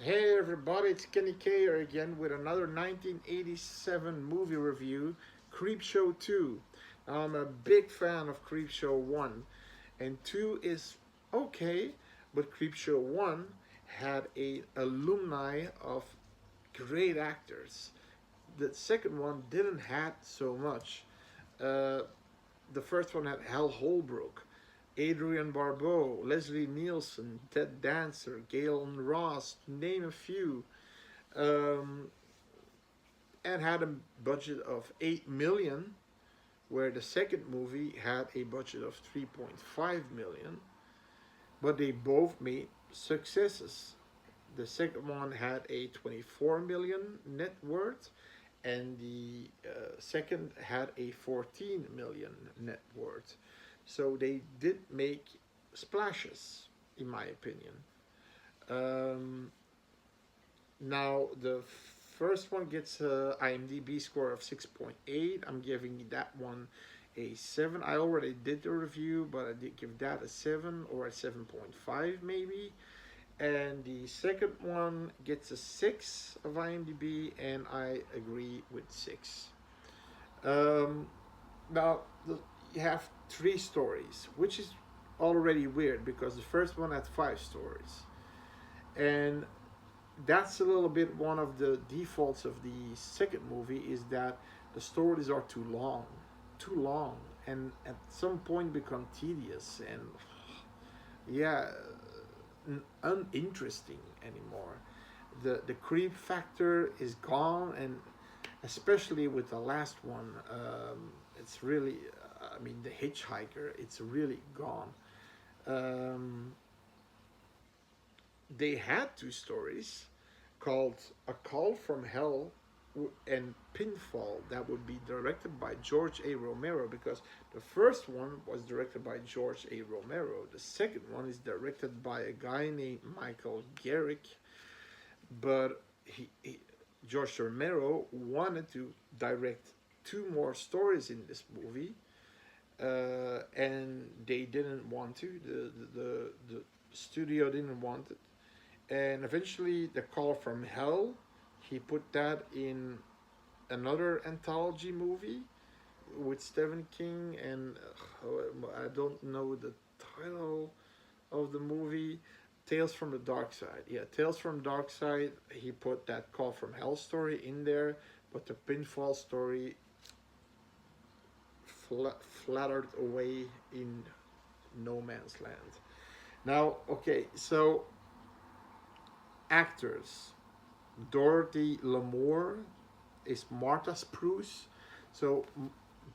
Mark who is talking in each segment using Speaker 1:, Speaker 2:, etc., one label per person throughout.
Speaker 1: Hey everybody, it's Kenny K here again with another 1987 movie review, Creepshow 2. Now, I'm a big fan of Creepshow 1, and 2 is okay, but Creepshow 1 had a alumni of great actors. The second one didn't have so much. Uh, the first one had Hal Holbrook, Adrian Barbeau, Leslie Nielsen, Ted Dancer, Galen Ross, to name a few, um, and had a budget of 8 million, where the second movie had a budget of 3.5 million, but they both made successes. The second one had a 24 million net worth, and the second had a 14 million net worth. So they did make splashes, in my opinion. Um, Now the first one gets a IMDb score of 6.8. I'm giving that one a 7. I already did the review, but I did give that a 7 or a 7.5 maybe. And the second one gets a 6 of IMDb, and I agree with 6. Um, now, you have 3 stories, which is already weird because the first one had 5 stories. And that's a little bit one of the defaults of the second movie is that the stories are too long, and at some point become tedious and yeah, uninteresting anymore. The creep factor is gone, and especially with the last one, it's really, I mean, the hitchhiker, it's really gone. Um, they had 2 stories called A Call from Hell and Pinfall that would be directed by George A. Romero, because the first one was directed by George A. Romero. The second one is directed by a guy named Michael Garrick, but George Romero wanted to direct 2 more stories in this movie, and they didn't want to. The studio didn't want it, and eventually the Call from Hell, he put that in another anthology movie with Stephen King, and I don't know the title of the movie. Tales from the Dark Side. Yeah, Tales from Dark Side. He put that Call from Hell story in there, but the Pinfall story flattered away in no man's land. Now, okay, so actors. Dorothy Lamour is Martha Spruce. So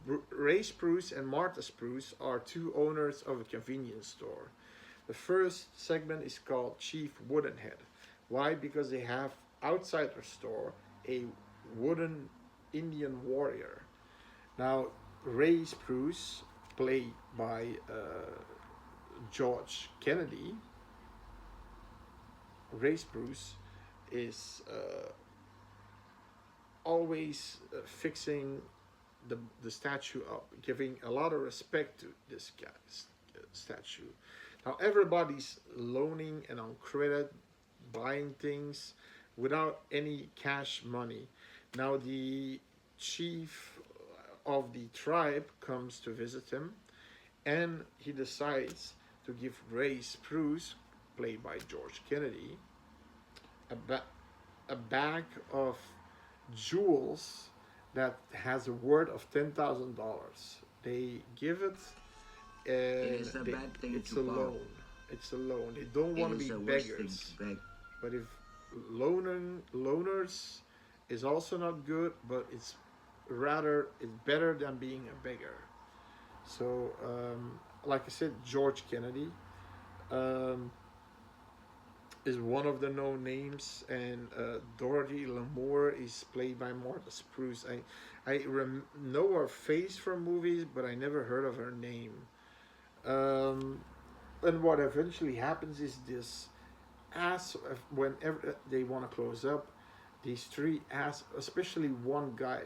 Speaker 1: Ray Spruce and Martha Spruce are 2 owners of a convenience store. The first segment is called Chief Woodenhead. Why? Because they have outside their store a wooden Indian warrior. Now, Ray Spruce, played by George Kennedy, Ray Spruce is always fixing the statue up, giving a lot of respect to this guy's statue. Now everybody's loaning and on credit, buying things without any cash money. Now the chief of the tribe comes to visit him, and he decides to give Ray Spruce, played by George Kennedy, a, ba- a bag of jewels that has a worth of $10,000. They give it, and it's a loan. It's a loan. They don't want to be beggars. But if loaners is also not good, but it's better than being a beggar. So, like I said, George Kennedy. Um, is one of the known names, and Dorothy Lamour is played by Martha Spruce. I know her face from movies, but I never heard of her name. Um, and what eventually happens is this ass, whenever they want to close up, these 3 ass, especially one guy,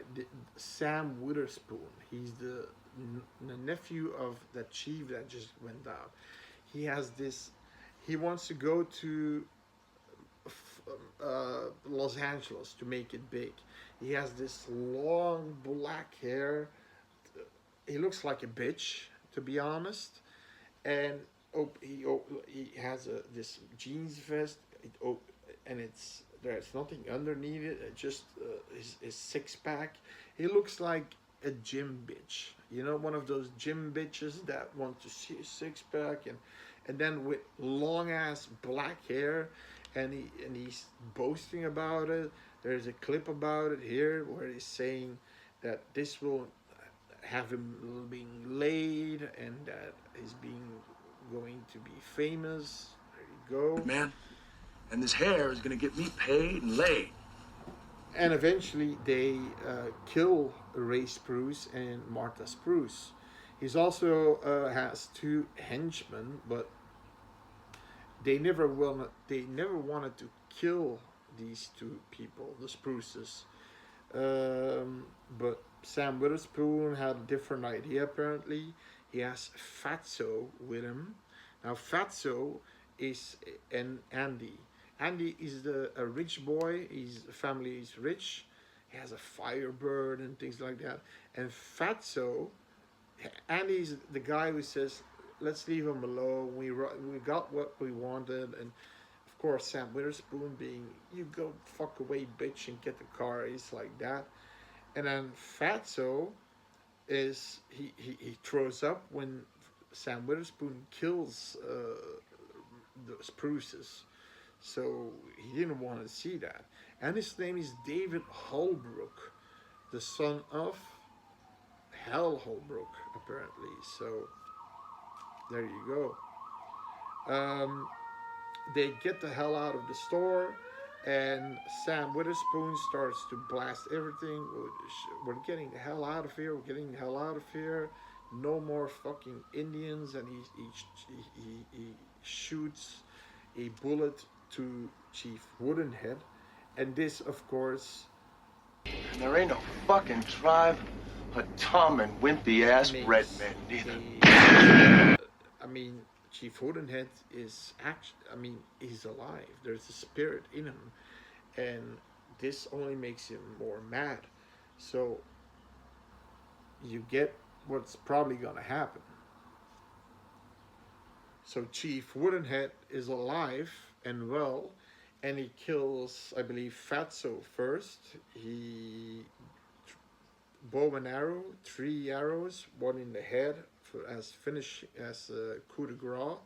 Speaker 1: Sam Witherspoon. He's the nephew of that chief that just went down. He has this. He wants to go to Los Angeles to make it big. He has this long black hair. He looks like a bitch, to be honest. And he has this jeans vest. And there's nothing underneath it. Just his six pack. He looks like a gym bitch. You know, one of those gym bitches that want to see a six pack, and then with long ass black hair, and he's boasting about it. There's a clip about it here where he's saying that this will have him being laid and that he's being going to be famous. There you go.
Speaker 2: Man, and this hair is gonna get me paid and laid.
Speaker 1: And eventually they kill Ray Spruce and Martha Spruce. He's also has two henchmen, but they never wanted to kill these two people, the Spruces. But Sam Witherspoon had a different idea apparently. He has Fatso with him. Now Fatso is an Andy. Andy is a rich boy. His family is rich. He has a Firebird and things like that. And Fatso, Andy's the guy who says, "Let's leave him alone. We got what we wanted." And of course, Sam Witherspoon being, "You go fuck away, bitch, and get the car." He's like that. And then Fatso is he throws up when Sam Witherspoon kills the Spruces. So he didn't want to see that. And his name is David Holbrook, the son of Hal Holbrook, apparently. So there you go. They get the hell out of the store, and Sam Witherspoon starts to blast everything. We're getting the hell out of here. We're getting the hell out of here. No more fucking Indians. And he shoots a bullet to Chief Woodenhead. And this, of course...
Speaker 2: And there ain't no fucking tribe of Tom and wimpy ass red men neither.
Speaker 1: Chief Woodenhead is actually, he's alive. There's a spirit in him. And this only makes him more mad. So you get what's probably gonna happen. So Chief Woodenhead is alive and well, and he kills, I believe, Fatso first. He bow and arrow, 3 arrows, one in the head as coup de grace.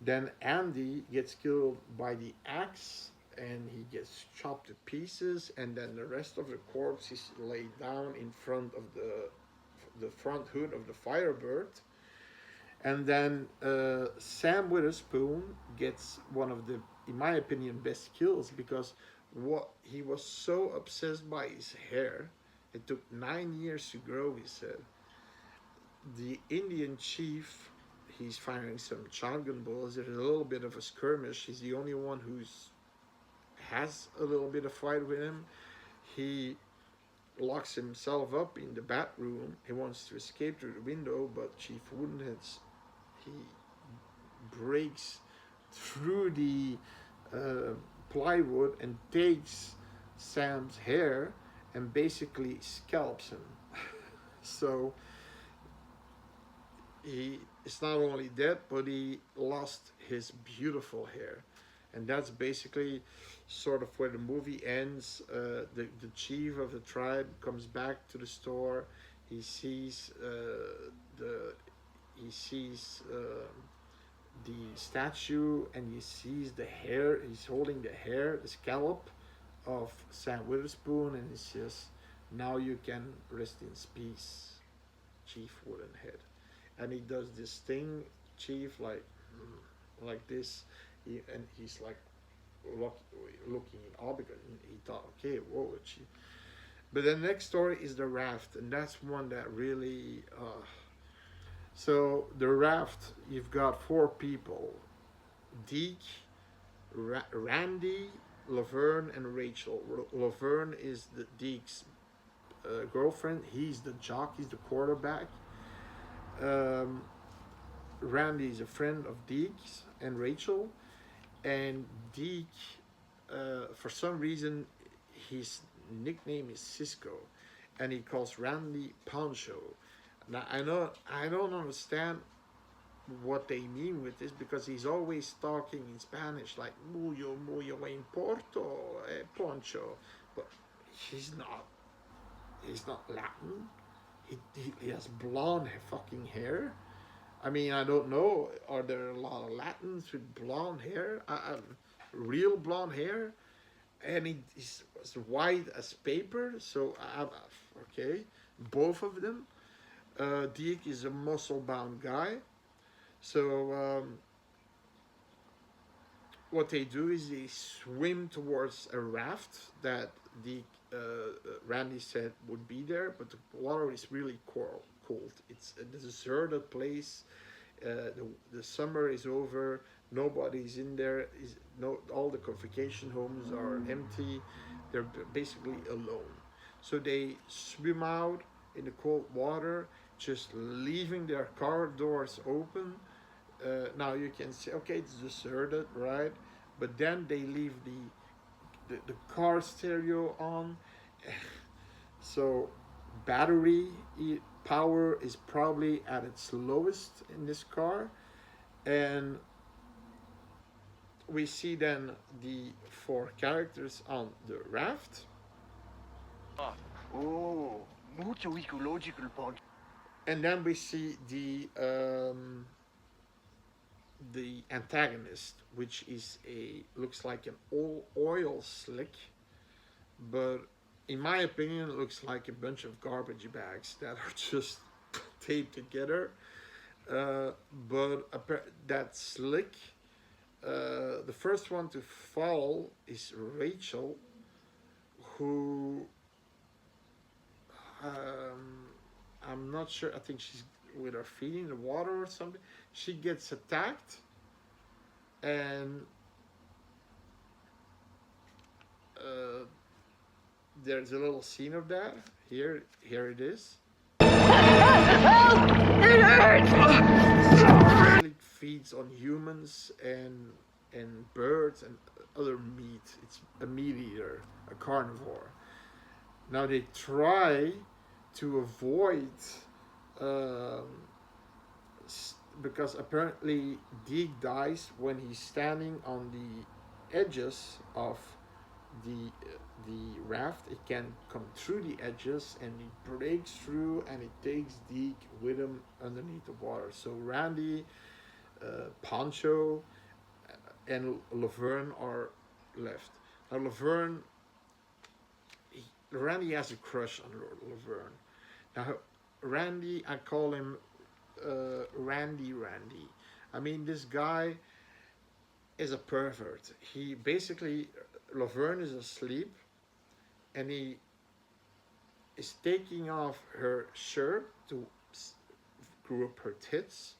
Speaker 1: Then Andy gets killed by the axe, and he gets chopped to pieces. And then the rest of the corpse is laid down in front of the front hood of the Firebird. And then Sam Witherspoon gets one of the, in my opinion, best kills, because he was so obsessed by his hair. It took 9 years to grow his hair. The Indian chief, he's firing some shotgun bullets. There's a little bit of a skirmish. He's the only one has a little bit of fight with him. He locks himself up in the bat room. He wants to escape through the window, but Chief Woodenhead, he breaks through the plywood and takes Sam's hair and basically scalps him. So he is not only dead, but he lost his beautiful hair. And that's basically sort of where the movie ends. The chief of the tribe comes back to the store. He sees the statue, and he sees the hair. He's holding the hair, the scalp of Sam Witherspoon, and he says, "Now you can rest in peace, Chief Woodenhead." And he does this thing, Chief, like this. He's like looking in awe, because he thought, okay, whoa, Chief. But the next story is the raft, and that's one that really. So the raft, you've got 4 people: Deke, Randy, Laverne, and Rachel. Laverne is the Deke's girlfriend. He's the jock. He's the quarterback. Randy is a friend of Deke's and Rachel, and Deke for some reason, his nickname is Cisco, and he calls Randy Poncho. Now I don't understand what they mean with this because he's always talking in Spanish like muy importo, Poncho, but he's not. He's not Latin. He has blonde fucking hair. I mean, I don't know. Are there a lot of Latins with blonde hair? Real blonde hair? And he's as white as paper. So, okay. Both of them. Deke is a muscle bound guy. So, what they do is they swim towards a raft that the Randy said would be there, but the water is really cold. It's a deserted place. The summer is over. Nobody's in there. All the vacation homes are empty. They're basically alone. So they swim out in the cold water, just leaving their car doors open. Now you can see, okay, it's deserted, right? But then they leave the car stereo on. So battery power is probably at its lowest in this car. And we see then the 4 characters on the raft.
Speaker 2: Oh, mucho ecological punch.
Speaker 1: And then we see the antagonist, which is looks like an oil slick, but in my opinion it looks like a bunch of garbage bags that are just taped together. But that slick, the first one to fall is Rachel, who I'm not sure, I think she's with her feet in the water or something. She gets attacked, and there's a little scene of that. Here it is.
Speaker 2: It hurts!
Speaker 1: It feeds on humans and birds and other meat. It's a meat eater, a carnivore. Now they try to avoid because apparently Deke dies when he's standing on the edges of the raft. It can come through the edges and it breaks through and it takes Deke with him underneath the water. So Randy, Poncho, and Laverne are left. Now Randy has a crush on Laverne. Now Randy, I call him Randy. I mean, this guy is a pervert. He basically, Laverne is asleep, and he is taking off her shirt to screw up her tits.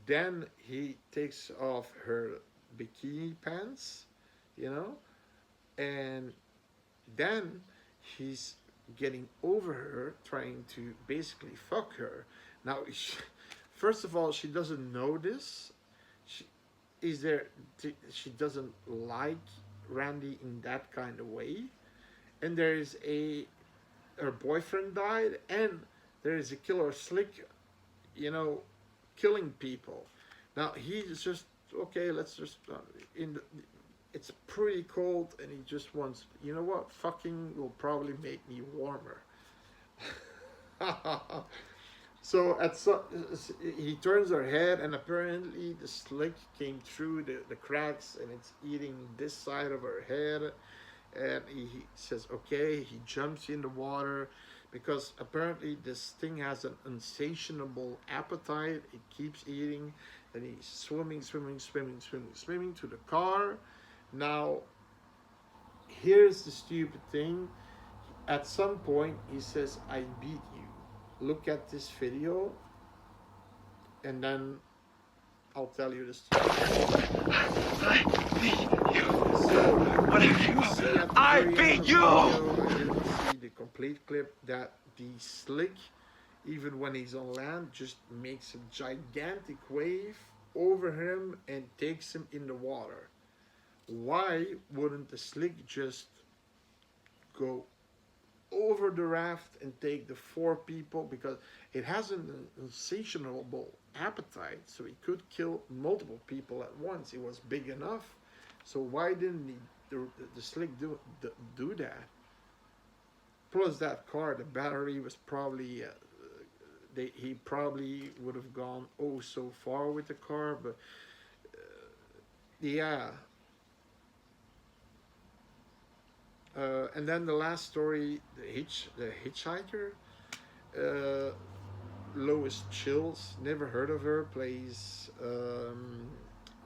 Speaker 1: Then he takes off her bikini pants, and then he's getting over her, trying to basically fuck her. Now, first of all, she doesn't know this. She doesn't like Randy in that kind of way. And there is her boyfriend died, and there is a killer Slick, killing people. Now he's just okay. Let's just it's pretty cold, and he just wants. You know what? Fucking will probably make me warmer. So he turns her head, and apparently the slick came through the cracks, and it's eating this side of her head. And he says, okay, he jumps in the water because apparently this thing has an insatiable appetite. It keeps eating, and he's swimming to the car. Now, here's the stupid thing. At some point, he says, I beat you. Look at this video, and then I'll tell you the story.
Speaker 2: I beat you.
Speaker 1: So,
Speaker 2: What have you? I beat you.
Speaker 1: I didn't see the complete clip that the Slick, even when he's on land, just makes a gigantic wave over him and takes him in the water. Why wouldn't the slick just go over the raft and take the four people? Because it has an insatiable appetite, so it could kill multiple people at once. It was big enough. So why didn't the slick do that? Plus, that car, the battery was probably he probably would have gone oh so far with the car, but yeah. And then the last story, the hitchhiker, uh, Lois Chills, never heard of her, plays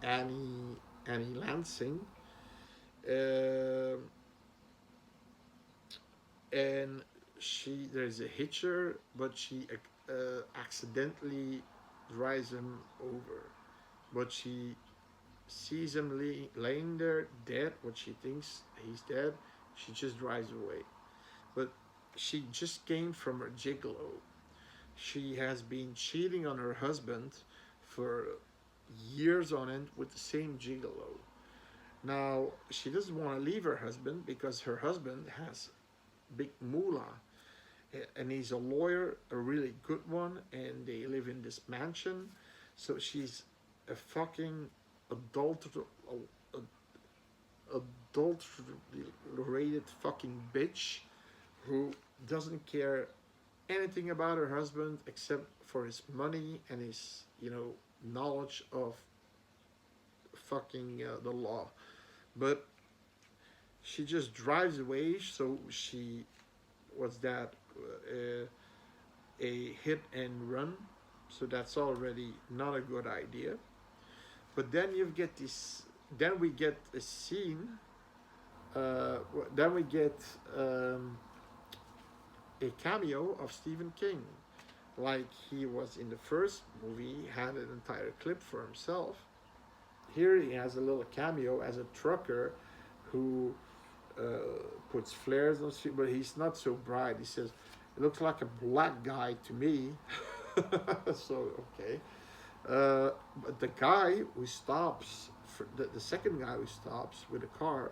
Speaker 1: Annie Lansing, uh, and there's a hitcher, but she accidentally drives him over, but she sees him laying there dead, what she thinks he's dead. She just drives away. But she just came from her gigolo. She has been cheating on her husband for years on end with the same gigolo. Now, she doesn't want to leave her husband because her husband has big moolah, and he's a lawyer, a really good one, and they live in this mansion. So she's a fucking adulter, adulterated fucking bitch who doesn't care anything about her husband except for his money and his, knowledge of fucking the law. But she just drives away. So she was that a hit and run. So that's already not a good idea. But then you get this. Then we get a scene. Then we get a cameo of Stephen King, like he was in the first movie. He had an entire clip for himself. Here he has a little cameo as a trucker who uh, puts flares on street, but he's not so bright. He says, "It looks like a black guy to me." So okay, but the guy who stops, the second guy who stops with a car,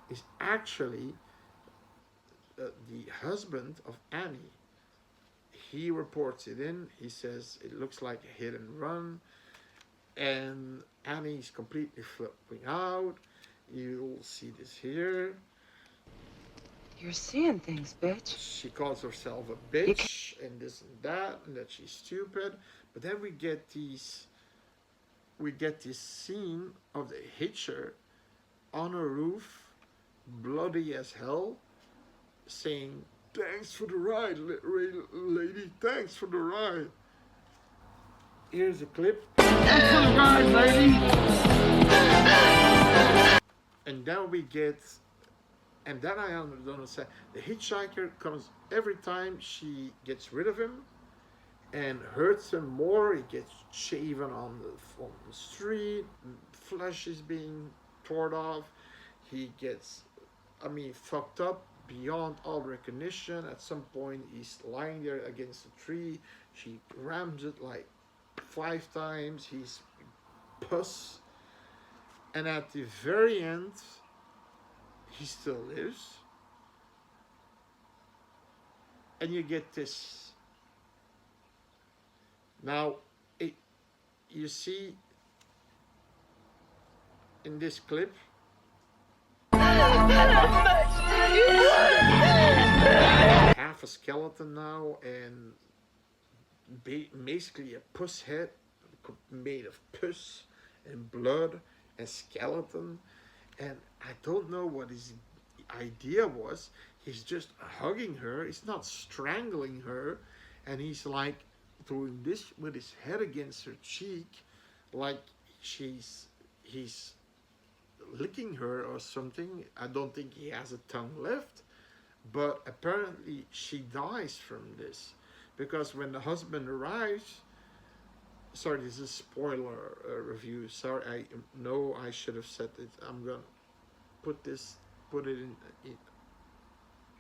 Speaker 1: is actually the husband of Annie. He reports it in. He says it looks like a hit and run, and Annie's completely flipping out. You'll see this here.
Speaker 3: You're seeing things, bitch.
Speaker 1: She calls herself a bitch and this and that she's stupid. But then we get this scene of the hitcher on a roof, bloody as hell, saying, "Thanks for the ride, lady, thanks for the ride." Here's a clip. "Thanks for the ride, lady." And then we get, and then I don't understand. The hitchhiker comes every time she gets rid of him and hurts him more. He gets shaven on the street, flesh is being torn off. He gets, fucked up beyond all recognition. At some point, he's lying there against a tree. She rams it like 5 times. He's puss. And at the very end, he still lives. And you get this. Now, you see in this clip, half a skeleton now, and basically a puss head made of pus and blood and skeleton. And I don't know what his idea was. He's just hugging her. He's not strangling her. And he's like doing this with his head against her cheek, like he's licking her or something. I don't think he has a tongue left. But apparently she dies from this. Because when the husband arrives, sorry, this is a spoiler review. Sorry, I know I should have said it. I'm gonna put it in.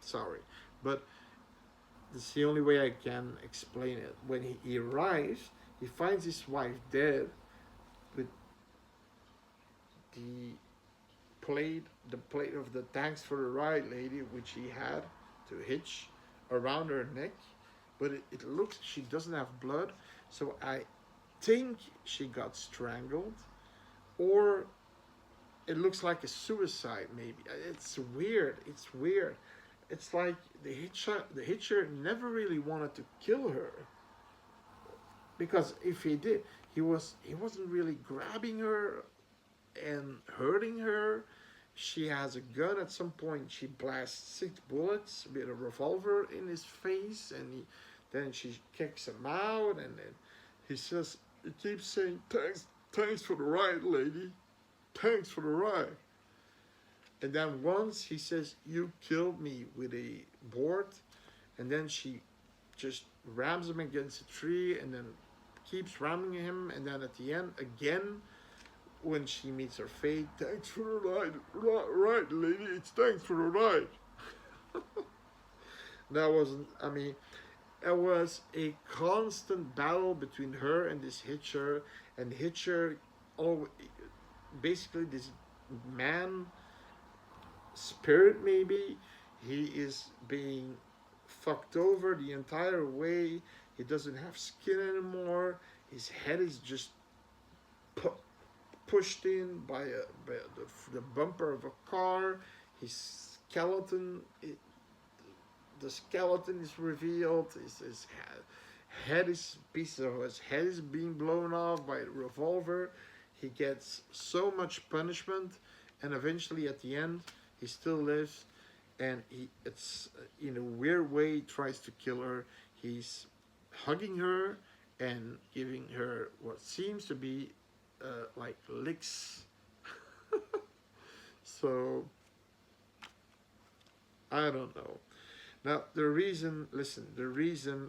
Speaker 1: Sorry, but this is the only way I can explain it. When he arrives, he finds his wife dead with the the plate of the thanks for the ride lady, which he had to hitch around her neck, but it looks she doesn't have blood, so I think she got strangled, or it looks like a suicide maybe. It's weird. It's weird. It's like the hitcher never really wanted to kill her, because if he did, he wasn't really grabbing her and hurting her. She has a gun at some point. She blasts 6 bullets with a revolver in his face, and then she kicks him out, and then he keeps saying, thanks for the ride, lady, thanks for the ride. And then once he says, you killed me with a board, and then she just rams him against a tree, and then keeps ramming him, and then at the end again, when she meets her fate, thanks for the ride, lady, it's thanks for the ride. That wasn't, I mean, it was a constant battle between her and this hitcher, and hitcher, oh, basically this man spirit maybe, he is being fucked over the entire way. He doesn't have skin anymore. His head is just pushed in by the bumper of a car. His skeleton, the skeleton is revealed. His head is pieces of his head is being blown off by a revolver. He gets so much punishment, and eventually at the end, he still lives, and it's in a weird way tries to kill her. He's hugging her and giving her what seems to be like licks. So I don't know. Now the reason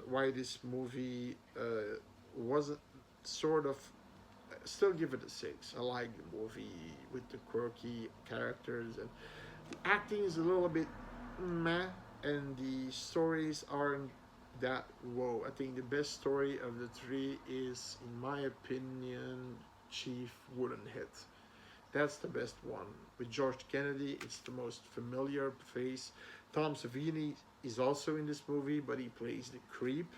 Speaker 1: why this movie wasn't sort of, still give it a 6. I like the movie with the quirky characters, and the acting is a little bit meh, and the stories aren't that whoa. I think the best story of the 3 is, in my opinion, Chief Wooden Head. That's the best one. With George Kennedy, it's the most familiar face. Tom Savini is also in this movie, but he plays the creep.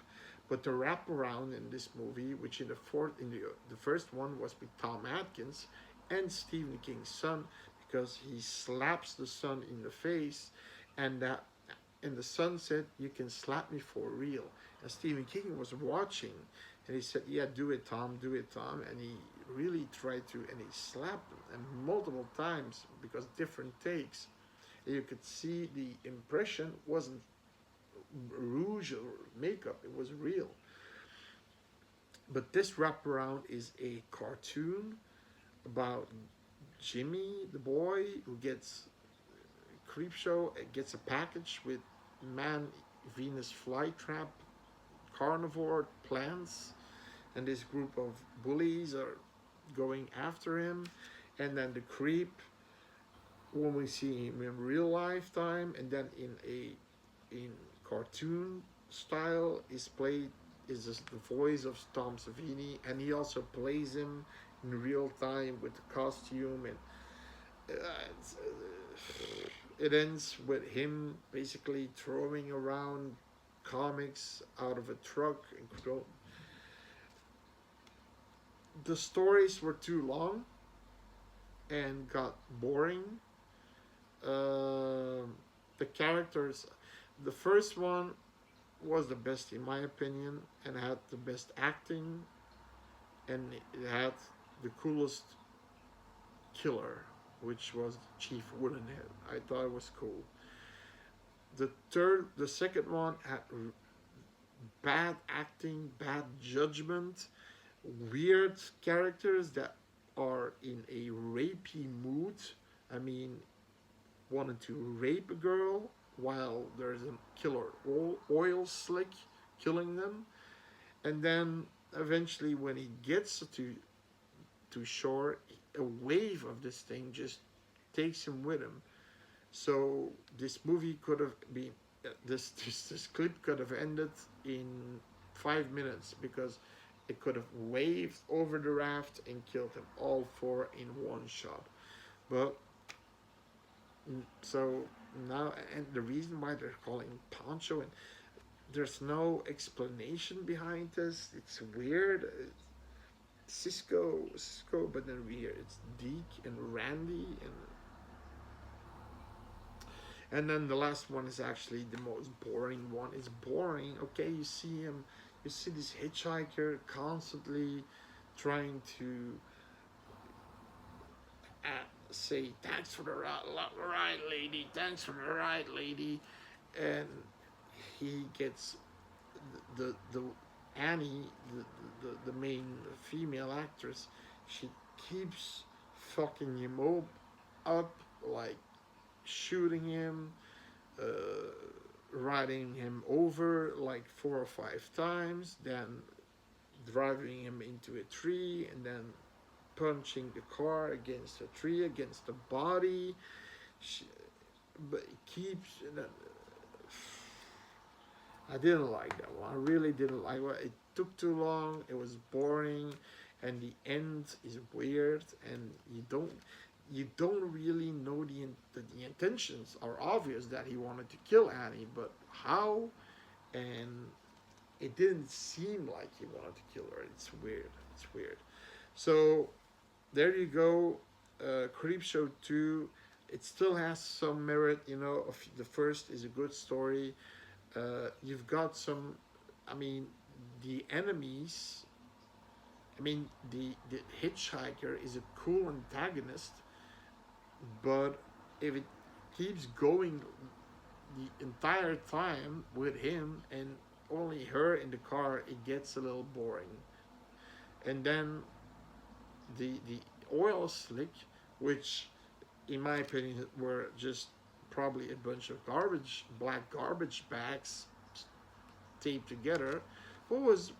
Speaker 1: But the wraparound in this movie, which in the first one was with Tom Atkins and Stephen King's son, because he slaps the son in the face, and the son said, "You can slap me for real." And Stephen King was watching, and he said, "Yeah, do it, Tom, do it, Tom." And he really tried to, and he slapped him, and multiple times, because different takes. And you could see the impression wasn't rouge or makeup; it was real. But this wraparound is a cartoon about Jimmy, the boy who gets creepshow, gets a package with man Venus flytrap, carnivore plants, and this group of bullies are going after him, and then the creep, when we see him in real lifetime, and then in cartoon style, is just the voice of Tom Savini, and he also plays him in real time with the costume, and it ends with him basically throwing around comics out of a truck and the stories were too long and got boring. The characters, the first one was the best in my opinion, and had the best acting, and it had the coolest killer, which was Chief Woodenhead. I thought it was cool. The second one had bad acting, bad judgment, weird characters that are in a rapey mood. I mean, wanted to rape a girl while there's a killer oil slick killing them, and then eventually when he gets to shore, a wave of this thing just takes him with him. So this movie could have been this clip could have ended in 5 minutes, because it could have waved over the raft and killed them all four in one shot. But So now, and the reason why they're calling Poncho, and there's no explanation behind this. It's weird. Cisco, but then weird. It's Deke and Randy, and then the last one is actually the most boring one. It's boring. Okay, you see him, you see this hitchhiker constantly trying to say thanks for the ride, lady. Thanks for the ride, lady, and he gets the Annie, the main female actress. She keeps fucking him up, like shooting him, uh, riding him over like 4 or 5 times, then driving him into a tree, and then punching the car against a tree, against the body. She, but it keeps. I didn't like that one. I really didn't like it. It took too long. It was boring, and the end is weird, and you don't really know the intentions are obvious that he wanted to kill Annie, but how? And it didn't seem like he wanted to kill her. It's weird. It's weird. So there you go. Creepshow 2. It still has some merit. The first is a good story. You've got some. I mean, the enemies. I mean, the hitchhiker is a cool antagonist, but if it keeps going the entire time with him and only her in the car, it gets a little boring. And then the oil slick, which in my opinion were just probably a bunch of black garbage bags taped together, what was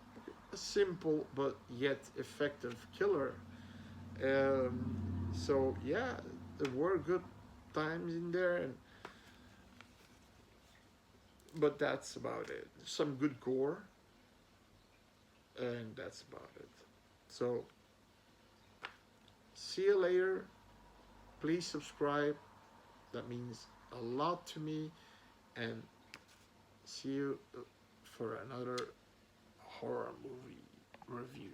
Speaker 1: a simple but yet effective killer. So yeah, there were good times in there, but that's about it. Some good gore, and that's about it. So see you later. Please subscribe. That means a lot to me, and see you for another horror movie review.